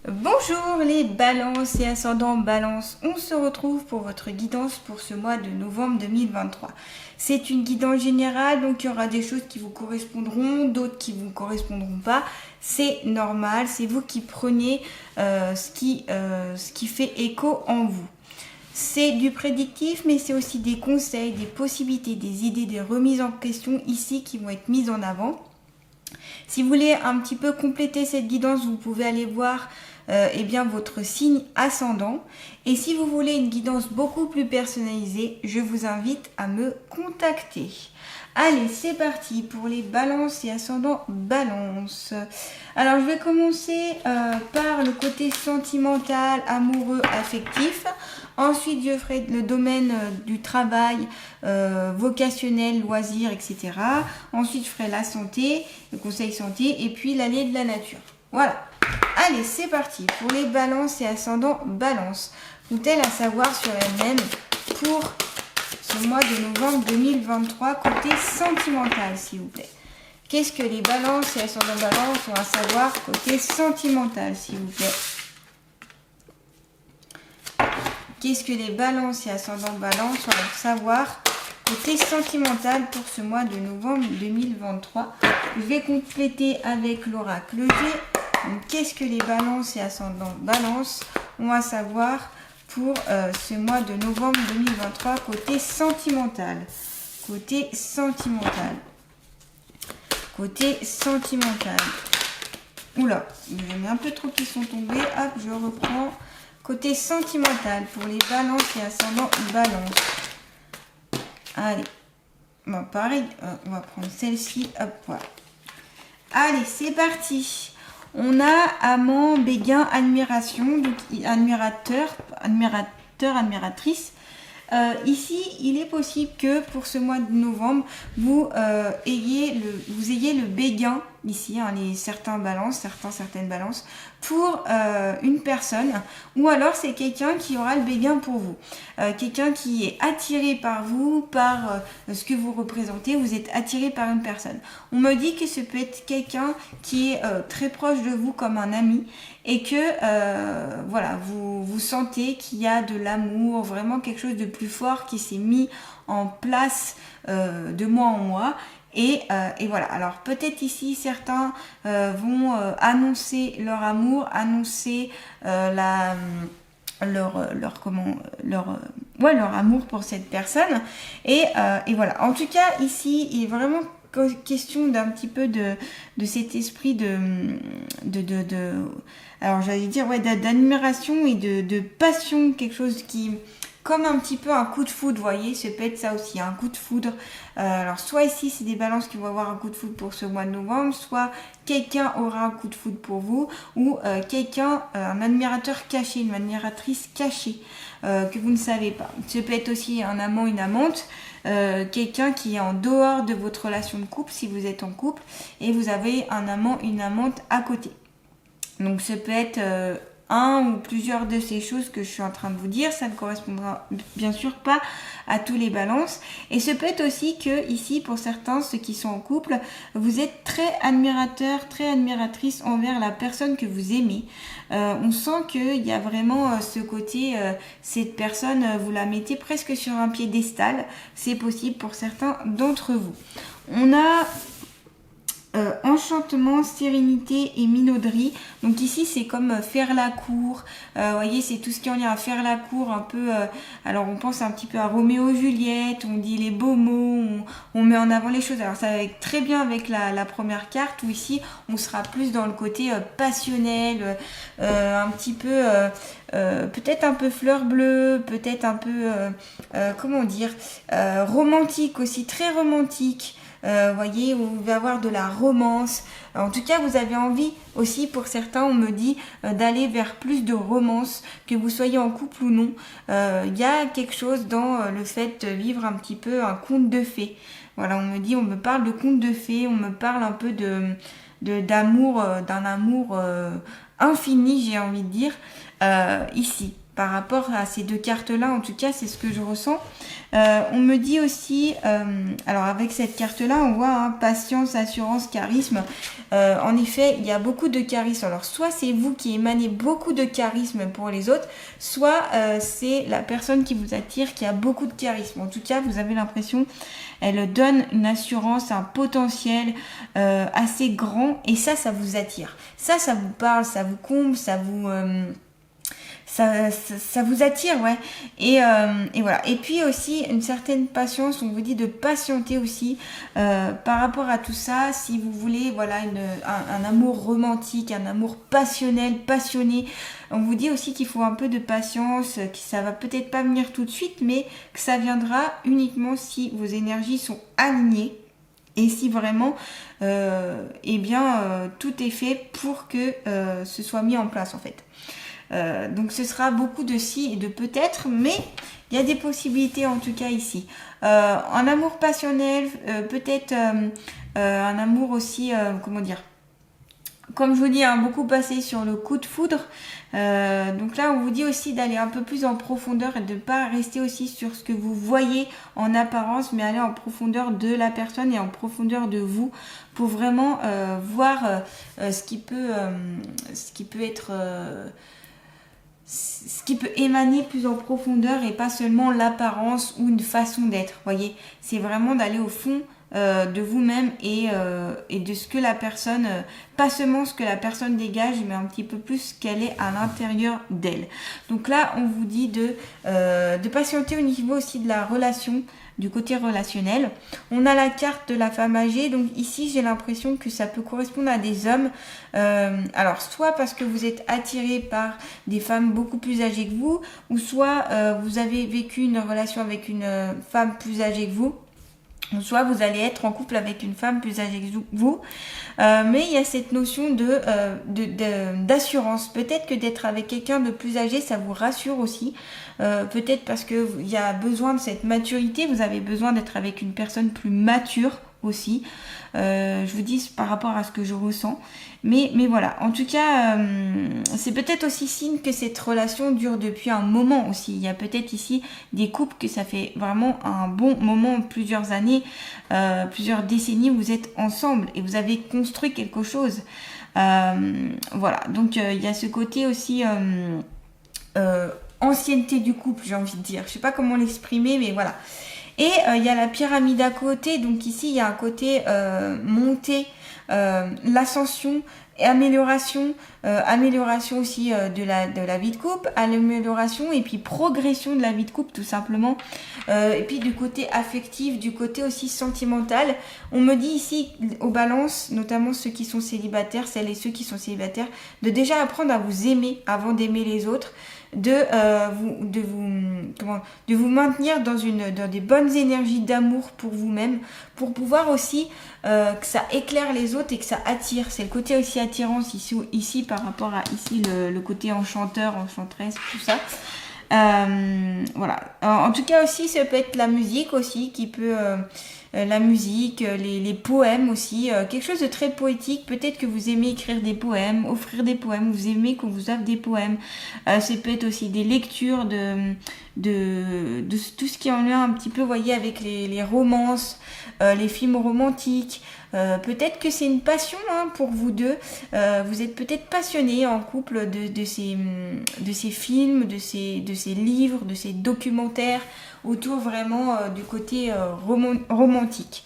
Bonjour les balances et ascendants balance, on se retrouve pour votre guidance pour ce mois de novembre 2023. C'est une guidance générale, donc il y aura des choses qui vous correspondront, d'autres qui ne vous correspondront pas. C'est normal, c'est vous qui prenez ce qui fait écho en vous. C'est du prédictif, mais c'est aussi des conseils, des possibilités, des idées, des remises en question ici qui vont être mises en avant. Si vous voulez un petit peu compléter cette guidance, vous pouvez aller voir votre signe ascendant. Et si vous voulez une guidance beaucoup plus personnalisée, je vous invite à me contacter. Allez, c'est parti pour les balances et ascendants balance. Alors, je vais commencer par le côté sentimental, amoureux, affectif. Ensuite, je ferai le domaine du travail, vocationnel, loisirs, etc. Ensuite, je ferai la santé, le conseil santé et puis l'allée de la nature. Voilà. Allez, c'est parti pour les balances et ascendants balance. Ont-elles à savoir sur elles-mêmes pour ce mois de novembre 2023 côté sentimental, s'il vous plaît? Qu'est-ce que les balances et ascendants balance ont à savoir côté sentimental, s'il vous plaît? Qu'est-ce que les balances et ascendants balance ont à savoir côté sentimental pour ce mois de novembre 2023? Je vais compléter avec l'oracle G. Qu'est-ce que les balances et ascendants balance ont à savoir pour ce mois de novembre 2023 côté sentimental? Côté sentimental. Côté sentimental. Oula, j'en ai un peu trop qui sont tombés. Hop, je reprends. Côté sentimental pour les balances et ascendants balance. Allez. Bon, pareil, on va prendre celle-ci. Hop, voilà. Allez, c'est parti. On a amant, béguin, admiration, donc admirateur, admiratrice. Ici, il est possible que pour ce mois de novembre, vous ayez le béguin ici, hein, certaines balances, pour une personne, ou alors c'est quelqu'un qui aura le béguin pour vous. Quelqu'un qui est attiré par vous, par ce que vous représentez, vous êtes attiré par une personne. On me dit que ce peut être quelqu'un qui est très proche de vous comme un ami, et que voilà, vous sentez qu'il y a de l'amour, vraiment quelque chose de plus fort qui s'est mis en place de mois en mois. Et voilà, alors peut-être ici certains vont annoncer leur amour, annoncer leur amour pour cette personne. Et voilà, en tout cas ici il est vraiment question d'un petit peu de cet esprit alors j'allais dire d'admiration et de passion, quelque chose qui, comme un petit peu un coup de foudre, vous voyez, ça peut être ça aussi, un coup de foudre. Alors soit ici c'est des balances qui vont avoir un coup de foudre pour ce mois de novembre, soit quelqu'un aura un coup de foudre pour vous, ou quelqu'un, un admirateur caché, une admiratrice cachée que vous ne savez pas. Ça peut être aussi un amant, une amante, quelqu'un qui est en dehors de votre relation de couple, si vous êtes en couple, et vous avez un amant, une amante à côté. Donc ça peut être un ou plusieurs de ces choses que je suis en train de vous dire. Ça ne correspondra bien sûr pas à tous les balances. Et ce peut être aussi que ici, pour certains, ceux qui sont en couple, vous êtes très admirateur, très admiratrice envers la personne que vous aimez. On sent qu'il y a vraiment ce côté, cette personne, vous la mettez presque sur un piédestal. C'est possible pour certains d'entre vous. On a enchantement, sérénité et minauderie. Donc ici c'est comme faire la cour, vous voyez, c'est tout ce qui est en lien à faire la cour, un peu alors on pense un petit peu à Roméo et Juliette, on dit les beaux mots, on met en avant les choses. Alors ça va être très bien avec la première carte, où ici on sera plus dans le côté passionnel, un petit peu peut-être un peu fleur bleue, peut-être un peu comment dire, romantique aussi, très romantique. Voyez, vous va avoir de la romance. En tout cas, vous avez envie aussi, pour certains, on me dit, d'aller vers plus de romance, que vous soyez en couple ou non. Il y a quelque chose dans le fait de vivre un petit peu un conte de fées. Voilà, on me parle de conte de fées, on me parle un peu d'amour, d'un amour infini, j'ai envie de dire, ici. par rapport à ces deux cartes-là. En tout cas, c'est ce que je ressens. On me dit aussi, alors avec cette carte-là, on voit hein, patience, assurance, charisme. En effet, il y a beaucoup de charisme. Alors, soit c'est vous qui émanez beaucoup de charisme pour les autres, soit c'est la personne qui vous attire qui a beaucoup de charisme. En tout cas, vous avez l'impression, elle donne une assurance, un potentiel assez grand. Et ça vous attire. Ça vous parle, ça vous comble, ça vous attire, ouais. Et voilà. Et puis aussi une certaine patience. On vous dit de patienter aussi par rapport à tout ça. Si vous voulez, voilà, un amour romantique, un amour passionnel, passionné. On vous dit aussi qu'il faut un peu de patience, que ça va peut-être pas venir tout de suite, mais que ça viendra uniquement si vos énergies sont alignées. Et si vraiment, tout est fait pour que ce soit mis en place en fait. Donc ce sera beaucoup de si et de peut-être, mais il y a des possibilités en tout cas ici. Un amour passionnel, peut-être un amour aussi, comment dire, comme je vous dis, hein, beaucoup passé sur le coup de foudre. Donc là, on vous dit aussi d'aller un peu plus en profondeur et de ne pas rester aussi sur ce que vous voyez en apparence, mais aller en profondeur de la personne et en profondeur de vous pour vraiment voir ce qui peut être... ce qui peut émaner plus en profondeur et pas seulement l'apparence ou une façon d'être. Voyez, c'est vraiment d'aller au fond de vous-même et de ce que la personne, pas seulement ce que la personne dégage, mais un petit peu plus ce qu'elle est à l'intérieur d'elle. Donc là, on vous dit de patienter au niveau aussi de la relation, du côté relationnel. On a la carte de la femme âgée, donc ici j'ai l'impression que ça peut correspondre à des hommes, alors soit parce que vous êtes attiré par des femmes beaucoup plus âgées que vous, ou soit vous avez vécu une relation avec une femme plus âgée que vous, soit vous allez être en couple avec une femme plus âgée que vous, mais il y a cette notion d'assurance. Peut-être que d'être avec quelqu'un de plus âgé, ça vous rassure aussi. Peut-être parce que il y a besoin de cette maturité, vous avez besoin d'être avec une personne plus mature aussi. Je vous dis par rapport à ce que je ressens. Mais voilà, en tout cas, c'est peut-être aussi signe que cette relation dure depuis un moment aussi. Il y a peut-être ici des couples que ça fait vraiment un bon moment, plusieurs années, plusieurs décennies, vous êtes ensemble et vous avez construit quelque chose. Voilà, donc il y a ce côté aussi ancienneté du couple, j'ai envie de dire. Je sais pas comment l'exprimer, mais voilà. Et il y a la pyramide à côté, donc ici il y a un côté montée, l'ascension et amélioration aussi de la vie de couple, amélioration et puis progression de la vie de couple tout simplement, et puis du côté affectif, du côté aussi sentimental. On me dit ici aux balances, notamment ceux qui sont célibataires, celles et ceux qui sont célibataires, de déjà apprendre à vous aimer avant d'aimer les autres, de vous maintenir dans des bonnes énergies d'amour pour vous-même, pour pouvoir aussi que ça éclaire les autres et que ça attire. C'est le côté aussi attirance ici par rapport à ici le côté enchanteur, enchanteresse, tout ça. Voilà. En tout cas aussi, ça peut être la musique aussi qui peut... la musique, les poèmes aussi, quelque chose de très poétique. Peut-être que vous aimez écrire des poèmes, offrir des poèmes, vous aimez qu'on vous offre des poèmes. Ça peut être aussi des lectures de tout ce qui est en lien un petit peu, vous voyez, avec les romances, les films romantiques. Peut-être que c'est une passion hein, pour vous deux. Vous êtes peut-être passionnés en couple de ces films, de ces livres, de ces documentaires autour vraiment du côté romantique.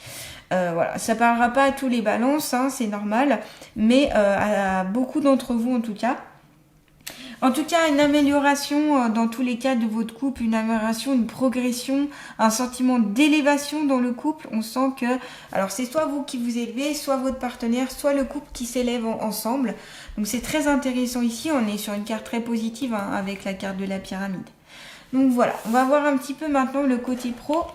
Voilà, ça parlera pas à tous les balances, hein, c'est normal, mais à beaucoup d'entre vous en tout cas. En tout cas, une amélioration dans tous les cas de votre couple, une amélioration, une progression, un sentiment d'élévation dans le couple. On sent que, alors c'est soit vous qui vous élevez, soit votre partenaire, soit le couple qui s'élève ensemble. Donc c'est très intéressant ici, on est sur une carte très positive hein, avec la carte de la pyramide. Donc voilà, on va voir un petit peu maintenant le côté pro.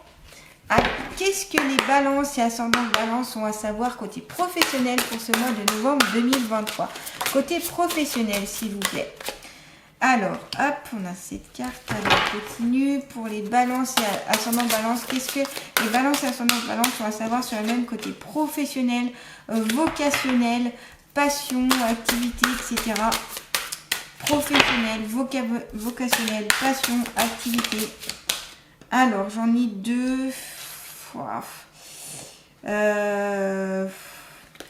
Qu'est-ce que les balances et ascendants balance ont à savoir côté professionnel pour ce mois de novembre 2023. Côté professionnel, s'il vous plaît. Alors, hop, on a cette carte, elle continue. Pour les balances et ascendants balance, qu'est-ce que les balances et ascendants balance ont à savoir sur le même côté professionnel, vocationnel, passion, activité, etc. professionnel, vocationnel, passion, activité. Alors, j'en ai deux.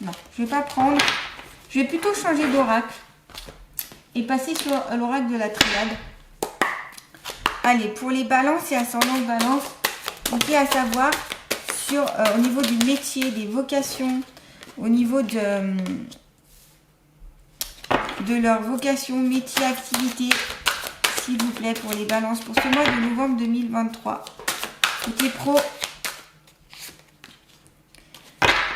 Non, je vais pas prendre. Je vais plutôt changer d'oracle et passer sur l'oracle de la triade. Allez, pour les balances et ascendants de balance, donc à savoir sur au niveau du métier, des vocations, au niveau de leur vocation, métier, activité, s'il vous plaît, pour les balances, pour ce mois de novembre 2023. Côté pro,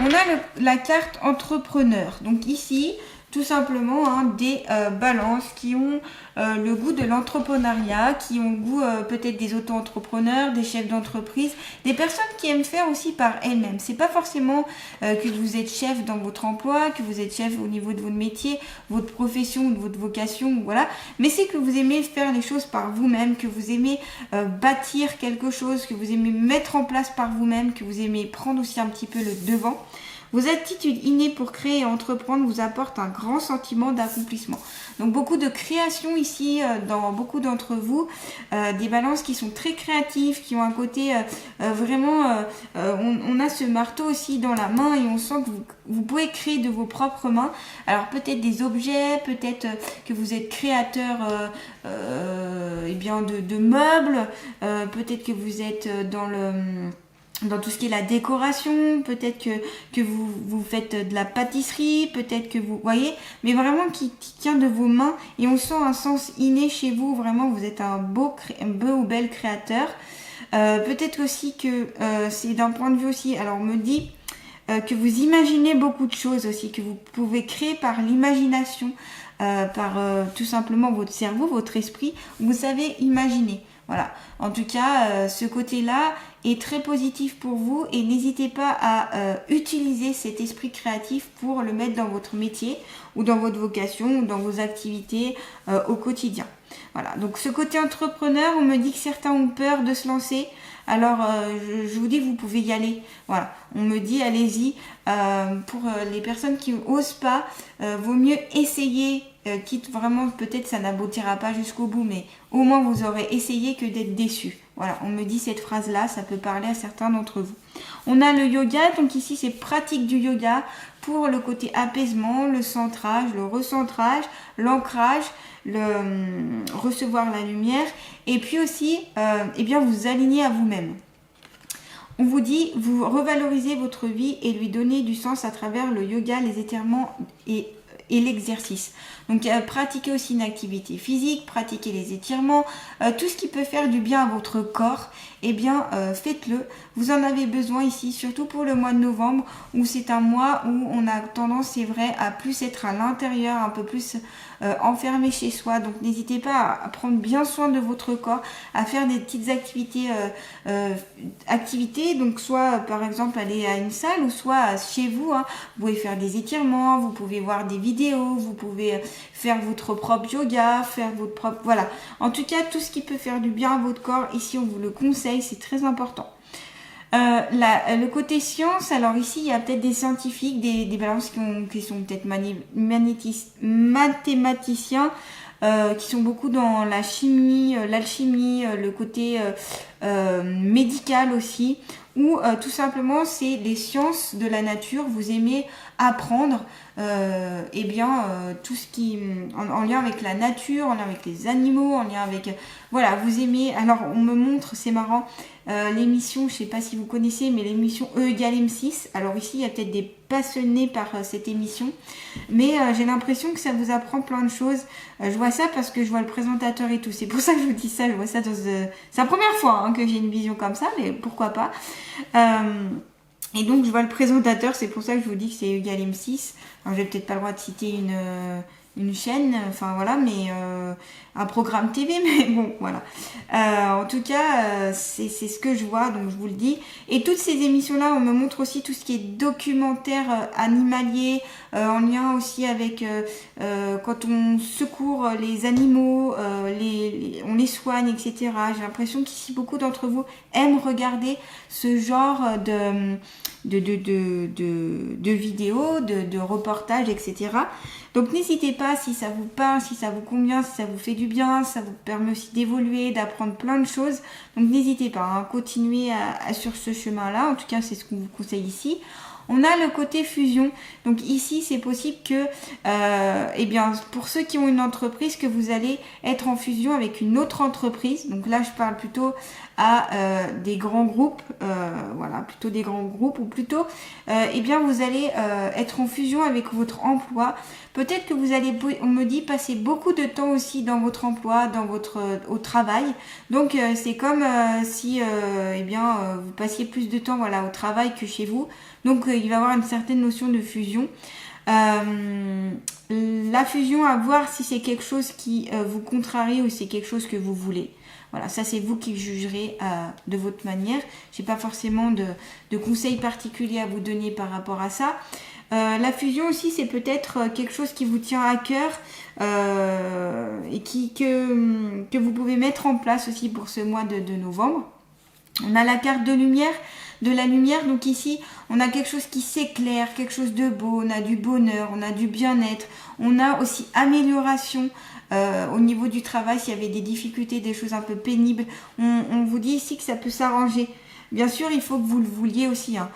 on a la carte entrepreneur. Donc ici, tout simplement hein, des balances qui ont le goût de l'entrepreneuriat, qui ont le goût peut-être des auto-entrepreneurs, des chefs d'entreprise, des personnes qui aiment faire aussi par elles-mêmes. C'est pas forcément que vous êtes chef dans votre emploi, que vous êtes chef au niveau de votre métier, votre profession, de votre vocation, voilà. Mais c'est que vous aimez faire les choses par vous-même, que vous aimez bâtir quelque chose, que vous aimez mettre en place par vous-même, que vous aimez prendre aussi un petit peu le devant. Vos attitudes innées pour créer et entreprendre vous apportent un grand sentiment d'accomplissement. Donc beaucoup de création ici dans beaucoup d'entre vous, des balances qui sont très créatives, qui ont un côté vraiment, on a ce marteau aussi dans la main et on sent que vous pouvez créer de vos propres mains. Alors peut-être des objets, peut-être que vous êtes créateur eh bien de meubles, peut-être que vous êtes dans tout ce qui est la décoration, peut-être que vous faites de la pâtisserie, peut-être que vous voyez, mais vraiment qui tient de vos mains et on sent un sens inné chez vous, vraiment vous êtes un beau ou bel créateur. Peut-être aussi que c'est d'un point de vue aussi, alors on me dit que vous imaginez beaucoup de choses aussi, que vous pouvez créer par l'imagination, par tout simplement votre cerveau, votre esprit, vous savez imaginer. Voilà, en tout cas, ce côté-là est très positif pour vous et n'hésitez pas à utiliser cet esprit créatif pour le mettre dans votre métier ou dans votre vocation ou dans vos activités au quotidien. Voilà, donc ce côté entrepreneur, on me dit que certains ont peur de se lancer. Alors, je vous dis, vous pouvez y aller. Voilà, on me dit, allez-y. Pour les personnes qui n'osent pas, vaut mieux essayer, quitte vraiment, peut-être ça n'aboutira pas jusqu'au bout, mais au moins vous aurez essayé que d'être déçu. Voilà, on me dit cette phrase-là, ça peut parler à certains d'entre vous. On a le yoga, donc ici c'est pratique du yoga pour le côté apaisement, le centrage, le recentrage, l'ancrage, recevoir la lumière et puis aussi eh bien vous aligner à vous-même. On vous dit, vous revalorisez votre vie et lui donnez du sens à travers le yoga, les étirements et l'exercice. Donc pratiquez aussi une activité physique, pratiquez les étirements, tout ce qui peut faire du bien à votre corps, eh bien faites-le. Vous en avez besoin ici, surtout pour le mois de novembre où c'est un mois où on a tendance, c'est vrai, à plus être à l'intérieur, un peu plus enfermé chez soi. Donc n'hésitez pas à prendre bien soin de votre corps, à faire des petites activités, donc soit par exemple aller à une salle ou soit chez vous, hein. Vous pouvez faire des étirements, vous pouvez voir des vidéos, vous pouvez faire votre propre yoga, faire votre propre... Voilà. En tout cas, tout ce qui peut faire du bien à votre corps, ici on vous le conseille, c'est très important. Le côté science, alors ici il y a peut-être des scientifiques, des balances qui sont peut-être mathématiciens, qui sont beaucoup dans la chimie, l'alchimie, le côté médical aussi, ou tout simplement c'est des sciences de la nature, vous aimez apprendre eh bien tout ce qui en lien avec la nature, en lien avec les animaux, en lien avec voilà, vous aimez. Alors on me montre, c'est marrant, l'émission, je sais pas si vous connaissez, mais l'émission E = M6. Alors ici il y a peut-être des passionnés par cette émission, mais j'ai l'impression que ça vous apprend plein de choses. Je vois ça parce que je vois le présentateur et tout, c'est pour ça que je vous dis ça. Je vois ça c'est la première fois hein, que j'ai une vision comme ça, mais pourquoi pas. Et donc je vois le présentateur, c'est pour ça que je vous dis que c'est E = M6. Alors j'ai peut-être pas le droit de citer une chaîne, enfin voilà, mais un programme TV, mais bon, voilà. En tout cas, c'est ce que je vois, donc je vous le dis. Et toutes ces émissions-là, on me montre aussi tout ce qui est documentaire animalier, en lien aussi avec quand on secourt les animaux, on les soigne, etc. J'ai l'impression qu'ici, beaucoup d'entre vous aiment regarder ce genre de vidéos, de reportages, etc. Donc n'hésitez pas, si ça vous parle, si ça vous convient, si ça vous fait du bien, ça vous permet aussi d'évoluer, d'apprendre plein de choses. Donc n'hésitez pas à continuer sur ce chemin-là. En tout cas, c'est ce qu'on vous conseille ici. On a le côté fusion. Donc ici, c'est possible que, eh bien, pour ceux qui ont une entreprise, que vous allez être en fusion avec une autre entreprise. Donc là, je parle plutôt à des grands groupes, voilà, plutôt des grands groupes, ou plutôt, eh bien, vous allez être en fusion avec votre emploi. Peut-être que vous allez, on me dit, passer beaucoup de temps aussi dans votre emploi, au travail. Donc c'est comme si, eh bien, vous passiez plus de temps, voilà, au travail que chez vous. Donc il va y avoir une certaine notion de fusion. La fusion, à voir si c'est quelque chose qui vous contrarie ou si c'est quelque chose que vous voulez. Voilà, ça c'est vous qui jugerez de votre manière. Je n'ai pas forcément de conseils particuliers à vous donner par rapport à ça. La fusion aussi, c'est peut-être quelque chose qui vous tient à cœur et que vous pouvez mettre en place aussi pour ce mois de novembre. On a la carte de la lumière, donc ici on a quelque chose qui s'éclaire, quelque chose de beau, on a du bonheur, on a du bien-être, on a aussi amélioration au niveau du travail. S'il y avait des difficultés, des choses un peu pénibles, on vous dit ici que ça peut s'arranger. Bien sûr, il faut que vous le vouliez aussi, hein.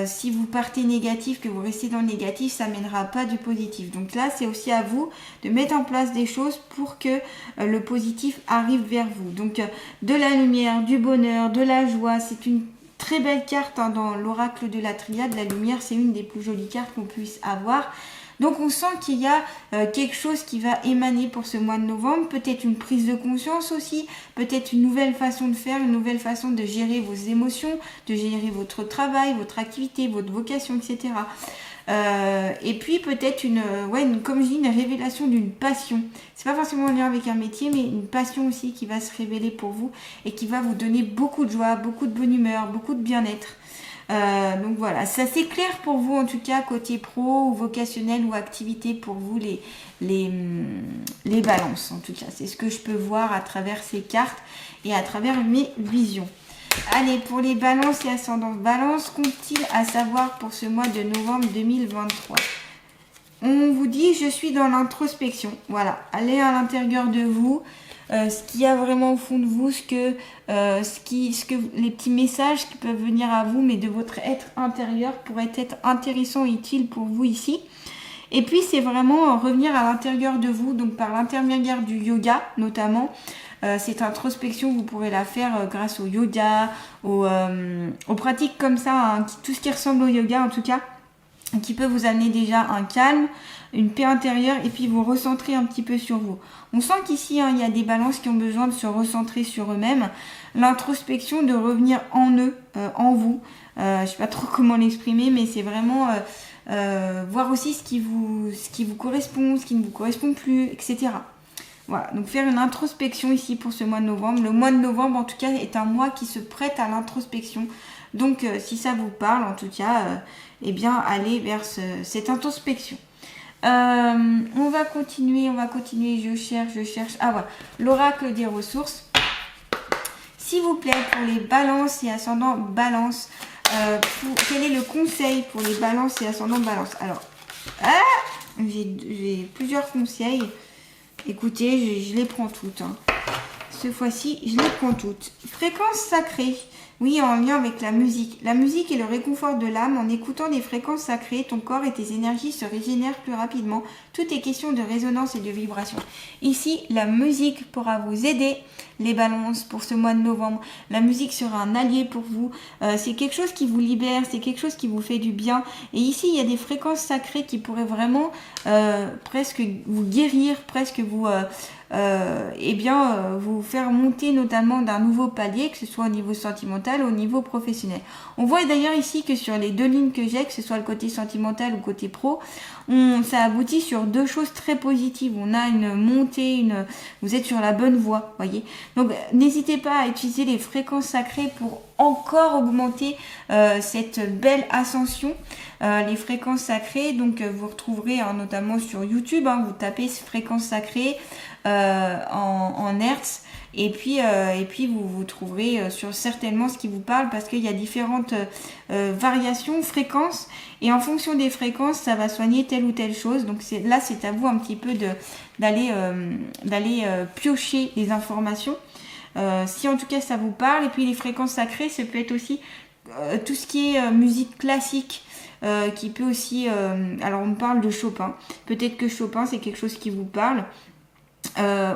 Si vous partez négatif, que vous restez dans le négatif, ça mènera pas du positif. Donc là, c'est aussi à vous de mettre en place des choses pour que le positif arrive vers vous. Donc de la lumière, du bonheur, de la joie, c'est une très belle carte, hein, dans l'oracle de la triade. La lumière, c'est une des plus jolies cartes qu'on puisse avoir. Donc on sent qu'il y a quelque chose qui va émaner pour ce mois de novembre, peut-être une prise de conscience aussi, peut-être une nouvelle façon de faire, une nouvelle façon de gérer vos émotions, de gérer votre travail, votre activité, votre vocation, etc. Et puis peut-être comme je dis, une révélation d'une passion. C'est pas forcément en lien avec un métier, mais une passion aussi qui va se révéler pour vous et qui va vous donner beaucoup de joie, beaucoup de bonne humeur, beaucoup de bien-être. Donc voilà, ça c'est clair pour vous en tout cas côté pro ou vocationnel ou activité pour vous les balances. En tout cas, c'est ce que je peux voir à travers ces cartes et à travers mes visions. Allez, pour les balances et ascendants balance, qu'ont-ils à savoir pour ce mois de novembre 2023? On vous dit, je suis dans l'introspection. Voilà, allez à l'intérieur de vous. Ce qu'il y a vraiment au fond de vous, les petits messages qui peuvent venir à vous, mais de votre être intérieur, pourraient être intéressants et utiles pour vous ici. Et puis c'est vraiment revenir à l'intérieur de vous, donc par l'intermédiaire du yoga notamment. Cette introspection, vous pourrez la faire grâce au yoga, aux pratiques comme ça, hein, tout ce qui ressemble au yoga en tout cas, qui peut vous amener déjà un calme, une paix intérieure et puis vous recentrer un petit peu sur vous. On sent qu'ici, hein, il y a des balances qui ont besoin de se recentrer sur eux-mêmes. L'introspection, de revenir en eux, en vous. Je ne sais pas trop comment l'exprimer, mais c'est vraiment voir aussi ce qui vous correspond, ce qui ne vous correspond plus, etc. Voilà, donc faire une introspection ici pour ce mois de novembre. Le mois de novembre, en tout cas, est un mois qui se prête à l'introspection. Donc, si ça vous parle, en tout cas, eh bien, allez vers cette introspection. On va continuer, je cherche. Ah voilà, l'oracle des ressources. S'il vous plaît, pour les balances et ascendants balance, quel est le conseil pour les balances et ascendants balance? Alors, j'ai plusieurs conseils. Écoutez, je les prends toutes, hein. Ce fois-ci, je les prends toutes. Fréquence sacrée. Oui, en lien avec la musique. La musique est le réconfort de l'âme. En écoutant des fréquences sacrées, ton corps et tes énergies se régénèrent plus rapidement. Tout est question de résonance et de vibration. Ici, la musique pourra vous aider, les balances, pour ce mois de novembre. La musique sera un allié pour vous. C'est quelque chose qui vous libère, c'est quelque chose qui vous fait du bien. Et ici, il y a des fréquences sacrées qui pourraient vraiment presque vous guérir, presque vous... vous faire monter notamment d'un nouveau palier, que ce soit au niveau sentimental ou au niveau professionnel. On voit d'ailleurs ici que sur les deux lignes que j'ai, que ce soit le côté sentimental ou le côté pro, ça aboutit sur deux choses très positives. On a une montée, vous êtes sur la bonne voie, voyez. Donc n'hésitez pas à utiliser les fréquences sacrées pour encore augmenter cette belle ascension. Les fréquences sacrées, donc vous retrouverez notamment sur YouTube, hein, vous tapez fréquences sacrées en Hertz Et puis vous trouverez certainement ce qui vous parle, parce qu'il y a différentes variations, fréquences, et en fonction des fréquences, ça va soigner telle ou telle chose. Donc là, c'est à vous un petit peu d'aller piocher les informations. Si en tout cas ça vous parle. Et puis les fréquences sacrées, ça peut être aussi tout ce qui est musique classique, qui peut aussi... alors on parle de Chopin. Peut-être que Chopin, c'est quelque chose qui vous parle.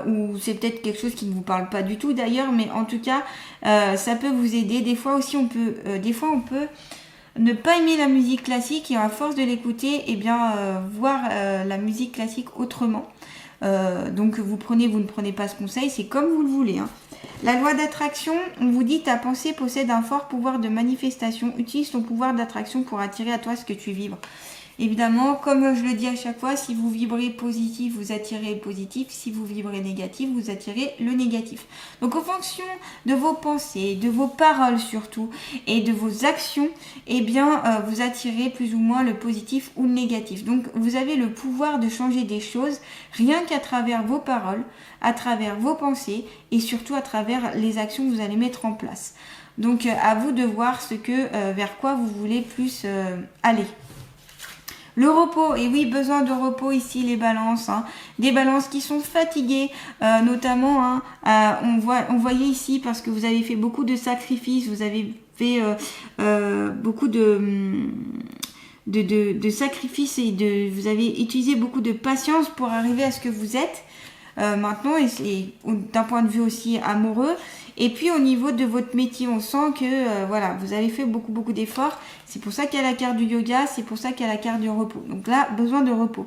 Ou c'est peut-être quelque chose qui ne vous parle pas du tout d'ailleurs, mais en tout cas ça peut vous aider. Des fois aussi on peut ne pas aimer la musique classique, et à force de l'écouter, voir la musique classique autrement. Donc vous ne prenez pas ce conseil, c'est comme vous le voulez, hein. La loi d'attraction, on vous dit: ta pensée possède un fort pouvoir de manifestation, utilise ton pouvoir d'attraction pour attirer à toi ce que tu vibres. Évidemment, comme je le dis à chaque fois, si vous vibrez positif, vous attirez le positif. Si vous vibrez négatif, vous attirez le négatif. Donc en fonction de vos pensées, de vos paroles surtout, et de vos actions, vous attirez plus ou moins le positif ou le négatif. Donc vous avez le pouvoir de changer des choses rien qu'à travers vos paroles, à travers vos pensées, et surtout à travers les actions que vous allez mettre en place. Donc à vous de voir vers quoi vous voulez plus aller. Le repos, et oui, besoin de repos ici, les balances, hein. Des balances qui sont fatiguées, notamment, on voyait ici, parce que vous avez fait beaucoup de sacrifices, vous avez fait beaucoup de sacrifices, et vous avez utilisé beaucoup de patience pour arriver à ce que vous êtes maintenant, et d'un point de vue aussi amoureux. Et puis au niveau de votre métier, on sent que vous avez fait beaucoup d'efforts. C'est pour ça qu'il y a la carte du yoga, c'est pour ça qu'il y a la carte du repos. Donc là, besoin de repos.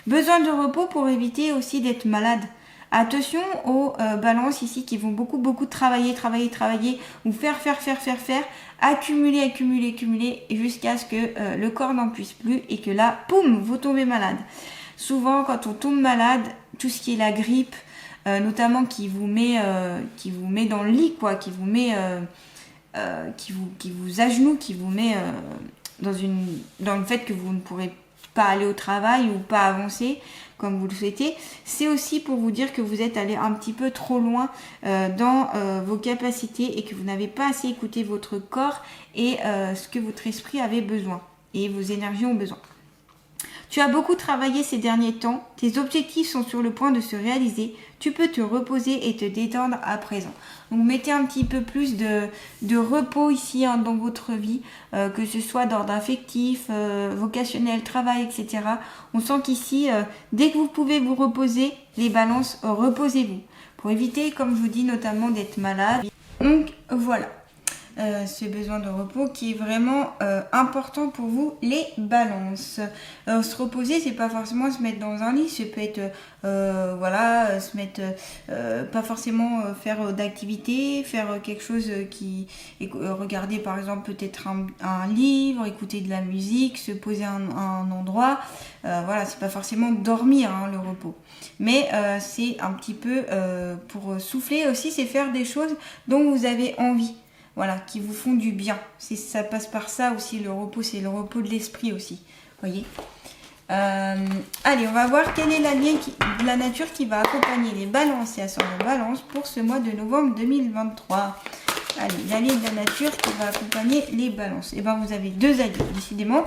Besoin de repos pour éviter aussi d'être malade. Attention aux balances ici qui vont beaucoup travailler, ou faire, accumuler, jusqu'à ce que le corps n'en puisse plus, et que là, poum, vous tombez malade. Souvent, quand on tombe malade, tout ce qui est la grippe, notamment qui vous met dans le lit, quoi, qui vous agenouille, qui vous met dans le fait que vous ne pourrez pas aller au travail ou pas avancer comme vous le souhaitez. C'est aussi pour vous dire que vous êtes allé un petit peu trop loin dans vos capacités, et que vous n'avez pas assez écouté votre corps et ce que votre esprit avait besoin et vos énergies ont besoin. Tu as beaucoup travaillé ces derniers temps, tes objectifs sont sur le point de se réaliser, tu peux te reposer et te détendre à présent. Donc mettez un petit peu plus de repos ici, hein, dans votre vie, que ce soit d'ordre affectif, vocationnel, travail, etc. On sent qu'ici, dès que vous pouvez vous reposer, les balances, reposez-vous. Pour éviter, comme je vous dis, notamment d'être malade. Donc voilà. Ce besoin de repos qui est vraiment important pour vous, les balances. Se reposer, c'est pas forcément se mettre dans un lit, ça peut être se mettre pas forcément faire d'activité, faire quelque chose regarder par exemple peut-être un livre, écouter de la musique, se poser à un endroit. C'est pas forcément dormir, hein, le repos, mais c'est un petit peu pour souffler aussi, c'est faire des choses dont vous avez envie. Voilà, qui vous font du bien. Ça passe par ça aussi, le repos, c'est le repos de l'esprit aussi. Voyez. Allez, on va voir quelle est l'allié de la nature qui va accompagner les balances et ascendants balance pour ce mois de novembre 2023. Allez, l'allié de la nature qui va accompagner les balances. Et vous avez deux alliés, décidément.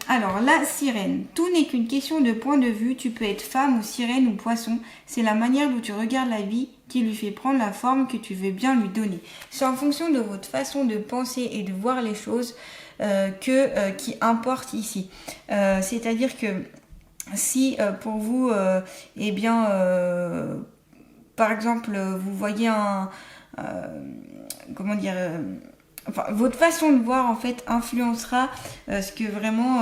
Alors, la sirène. Tout n'est qu'une question de point de vue. Tu peux être femme ou sirène ou poisson. C'est la manière dont tu regardes la vie qui lui fait prendre la forme que tu veux bien lui donner. C'est en fonction de votre façon de penser et de voir les choses qui importe ici. C'est-à-dire que si pour vous, par exemple, vous voyez votre façon de voir en fait influencera ce que vraiment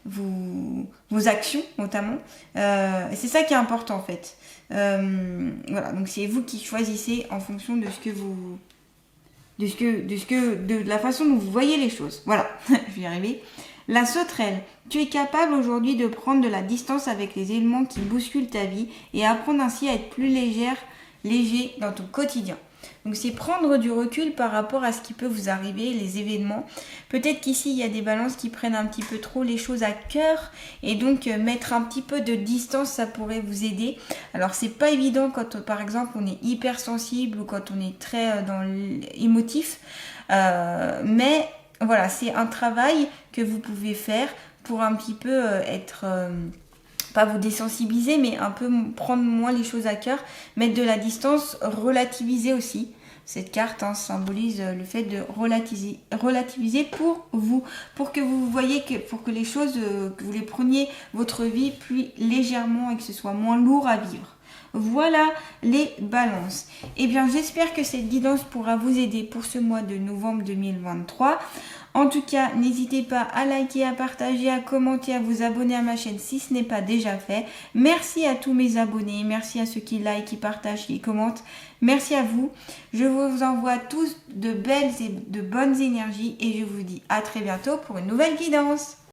vos actions notamment. C'est ça qui est important en fait. Donc c'est vous qui choisissez en fonction de la façon dont vous voyez les choses. Voilà, je vais y arriver. La sauterelle. Tu es capable aujourd'hui de prendre de la distance avec les éléments qui bousculent ta vie et apprendre ainsi à être plus léger dans ton quotidien. Donc c'est prendre du recul par rapport à ce qui peut vous arriver, les événements. Peut-être qu'ici il y a des balances qui prennent un petit peu trop les choses à cœur et donc mettre un petit peu de distance, ça pourrait vous aider. Alors c'est pas évident quand par exemple on est hypersensible ou quand on est très dans l'émotif, mais voilà, c'est un travail que vous pouvez faire pour un petit peu être... pas vous désensibiliser, mais un peu prendre moins les choses à cœur, mettre de la distance, relativiser aussi. Cette carte symbolise le fait de relativiser pour vous, pour que vous voyez pour que les choses, que vous les preniez votre vie plus légèrement et que ce soit moins lourd à vivre. Voilà les balances. Eh bien, j'espère que cette guidance pourra vous aider pour ce mois de novembre 2023. En tout cas, n'hésitez pas à liker, à partager, à commenter, à vous abonner à ma chaîne si ce n'est pas déjà fait. Merci à tous mes abonnés, merci à ceux qui like, qui partagent, qui commentent. Merci à vous. Je vous envoie tous de belles et de bonnes énergies et je vous dis à très bientôt pour une nouvelle guidance.